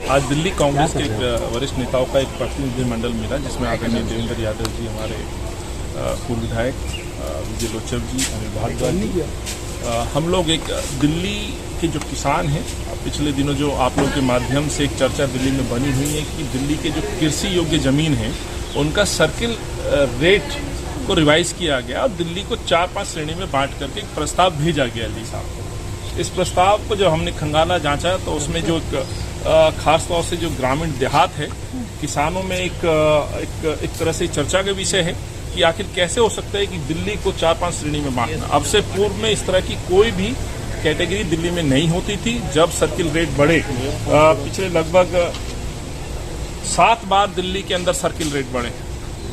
आज दिल्ली कांग्रेस के एक वरिष्ठ नेताओं का एक प्रतिनिधिमंडल मिला, जिसमें आदरणीय देवेंद्र यादव जी, हमारे पूर्व विधायक विजय लोचर जी, अनिल भारद्वाज जी, हम लोग एक दिल्ली के जो किसान हैं, पिछले दिनों जो आप लोगों के माध्यम से एक चर्चा दिल्ली में बनी हुई है कि दिल्ली के जो कृषि योग्य जमीन है उनका सर्किल रेट को रिवाइज किया गया और दिल्ली को 4-5 श्रेणी में बांट करके एक प्रस्ताव भेजा गया एलजी साहब को। इस प्रस्ताव को जब हमने खंगाला जांचा तो उसमें जो खास तौर से जो ग्रामीण देहात है, किसानों में एक तरह से चर्चा का विषय है कि आखिर कैसे हो सकता है कि दिल्ली को 4-5 श्रेणी में बांटना। अब से पूर्व में इस तरह की कोई भी कैटेगरी दिल्ली में नहीं होती थी। जब सर्किल रेट बढ़े, पिछले लगभग 7 बार दिल्ली के अंदर सर्किल रेट बढ़े,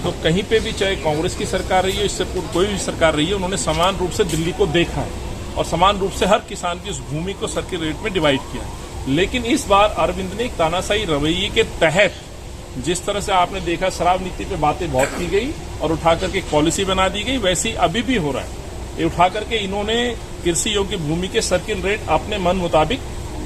तो कहीं पे भी चाहे कांग्रेस की सरकार रही है, इससे पूर्व कोई भी सरकार रही है, उन्होंने समान रूप से दिल्ली को देखा है और समान रूप से हर किसान की उस भूमि को सर्किल रेट में डिवाइड किया। लेकिन इस बार अरविंद ने एक तानाशाही रवैये के तहत, जिस तरह से आपने देखा शराब नीति पे बातें बहुत की गई और उठा करके एक पॉलिसी बना दी गई, वैसे ही अभी भी हो रहा है। ये उठा करके इन्होंने कृषि योग्य भूमि के सर्किल रेट अपने मन मुताबिक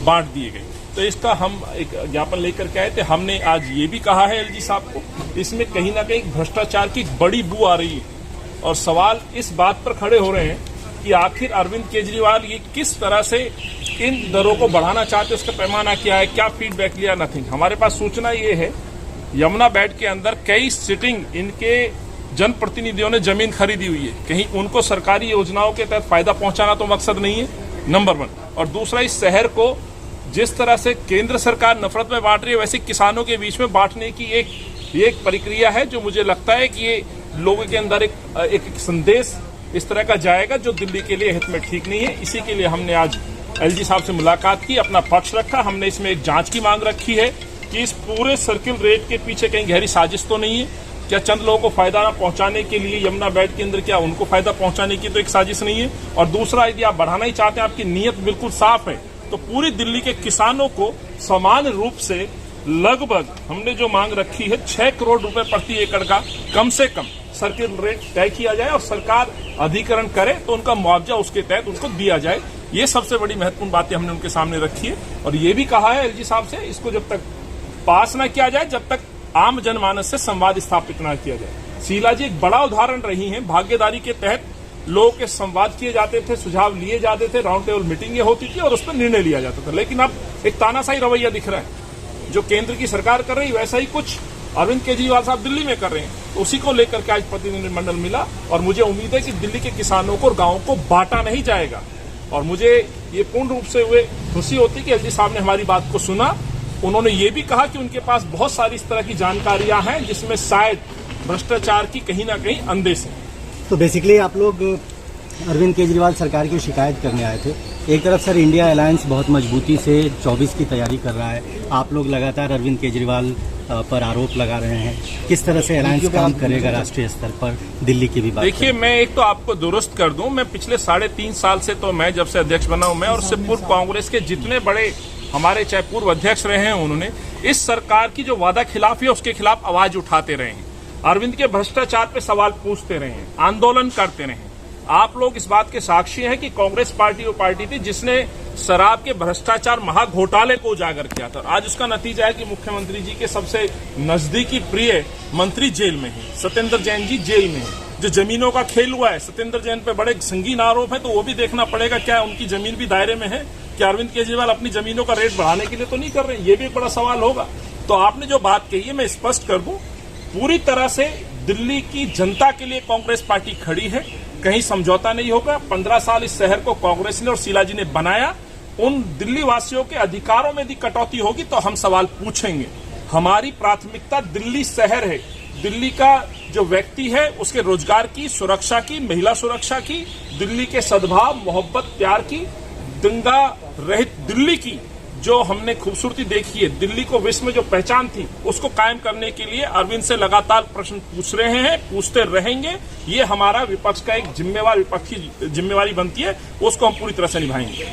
बांट दिए गए। तो इसका हम एक ज्ञापन लेकर के आए थे। हमने आज ये भी कहा है एलजी साहब को, इसमें कहीं ना कहीं भ्रष्टाचार की बड़ी बू आ रही है और सवाल इस बात पर खड़े हो रहे हैं कि आखिर अरविंद केजरीवाल ये किस तरह से इन दरों को बढ़ाना चाहते, उसका पैमाना क्या है, क्या फीडबैक लिया, नथिंग। हमारे पास सूचना ये है, यमुना बैठ के अंदर कई सिटिंग इनके जनप्रतिनिधियों ने जमीन खरीदी हुई है। कहीं उनको सरकारी योजनाओं के तहत फायदा पहुंचाना तो मकसद नहीं है, नंबर 1। और दूसरा, इस शहर को जिस तरह से केंद्र सरकार नफरत में बांट रही है, वैसे किसानों के बीच में बांटने की एक प्रक्रिया है, जो मुझे लगता है कि ये लोगों के अंदर एक संदेश इस तरह का जाएगा जो दिल्ली के लिए हित में ठीक नहीं है। इसी के लिए हमने आज एलजी साहब से मुलाकात की, अपना पक्ष रखा। हमने इसमें एक जांच की मांग रखी है कि इस पूरे सर्किल रेट के पीछे कहीं गहरी साजिश तो नहीं है। क्या चंद लोगों को फायदा ना पहुंचाने के लिए यमुना बेल्ट के अंदर, क्या उनको फायदा पहुंचाने की तो एक साजिश नहीं है। और दूसरा, यदि आप बढ़ाना ही चाहते हैं, आपकी नीयत बिल्कुल साफ है, तो पूरी दिल्ली के किसानों को समान रूप से लगभग हमने जो मांग रखी है 6 करोड़ रुपए प्रति एकड़ का कम से कम सर्किल रेट तय किया जाए और सरकार अधिकरण करे तो उनका मुआवजा उसके तहत उनको दिया जाए। ये सबसे बड़ी महत्वपूर्ण बातें हमने उनके सामने रखी है और ये भी कहा है एलजी साहब से, इसको जब तक पास न किया जाए, जब तक आम जनमानस से संवाद स्थापित न किया जाए। शीला जी एक बड़ा उदाहरण रही है। भागीदारी के तहत लोगों के संवाद किए जाते थे, सुझाव लिए जाते थे, राउंड टेबल मीटिंगें होती थी और उस पर निर्णय लिया जाता था। लेकिन अब एक तानाशाही रवैया दिख रहा है, जो केंद्र की सरकार कर रही है वैसा ही कुछ अरविंद केजरीवाल साहब दिल्ली में कर रहे हैं। तो उसी को लेकर के आज प्रतिनिधिमंडल मिला और मुझे उम्मीद है कि दिल्ली के किसानों को और गांवों को बांटा नहीं जाएगा। और मुझे ये पूर्ण रूप से खुशी होती कि एलजी साहब ने हमारी बात को सुना। उन्होंने ये भी कहा कि उनके पास बहुत सारी इस तरह की जानकारियां हैं जिसमें शायद भ्रष्टाचार की कहीं ना कहीं अंदेश है। तो बेसिकली आप लोग अरविंद केजरीवाल सरकार की शिकायत करने आए थे। एक तरफ सर इंडिया अलायंस बहुत मजबूती से 24 की तैयारी कर रहा है, आप लोग लगातार अरविंद केजरीवाल पर आरोप लगा रहे हैं। किस तरह से अलायंस काम करेगा राष्ट्रीय स्तर पर, दिल्ली की भी बात? देखिए, मैं एक तो आपको दुरुस्त कर दूं, मैं पिछले 3.5 साल से, तो मैं जब से अध्यक्ष बना हूं, मैं और उससे पूर्व कांग्रेस के जितने बड़े हमारे चाहे पूर्व अध्यक्ष रहे हैं, उन्होंने इस सरकार की जो वादा खिलाफी है उसके खिलाफ आवाज उठाते रहे हैं। अरविंद के भ्रष्टाचार पे सवाल पूछते रहे हैं, आंदोलन करते रहे हैं। आप लोग इस बात के साक्षी हैं कि कांग्रेस पार्टी वो पार्टी थी जिसने शराब के भ्रष्टाचार महाघोटाले को उजागर किया था। आज उसका नतीजा है कि मुख्यमंत्री जी के सबसे नजदीकी प्रिय मंत्री जेल में है, सत्येंद्र जैन जी जेल में है। जो जमीनों का खेल हुआ है, सत्येंद्र जैन पे बड़े संगीन आरोप है, तो वो भी देखना पड़ेगा क्या उनकी जमीन भी दायरे में है, क्या अरविंद केजरीवाल अपनी जमीनों का रेट बढ़ाने के लिए तो नहीं कर रहे हैं। ये भी एक बड़ा सवाल होगा। तो आपने जो बात कही है, मैं स्पष्ट कर दूं, पूरी तरह से दिल्ली की जनता के लिए कांग्रेस पार्टी खड़ी है, कहीं समझौता नहीं होगा। 15 साल इस शहर को कांग्रेस ने और शीला जी ने बनाया। उन दिल्ली वासियों के अधिकारों में यदि कटौती होगी तो हम सवाल पूछेंगे। हमारी प्राथमिकता दिल्ली शहर है, दिल्ली का जो व्यक्ति है उसके रोजगार की, सुरक्षा की, महिला सुरक्षा की, दिल्ली के सद्भाव, मोहब्बत, प्यार की, दंगा रहित दिल्ली की जो हमने खूबसूरती देखी है, दिल्ली को विश्व में जो पहचान थी, उसको कायम करने के लिए अरविंद से लगातार प्रश्न पूछ रहे हैं, पूछते रहेंगे। ये हमारा विपक्ष का एक जिम्मेवार विपक्षी जिम्मेवारी बनती है, उसको हम पूरी तरह से निभाएंगे।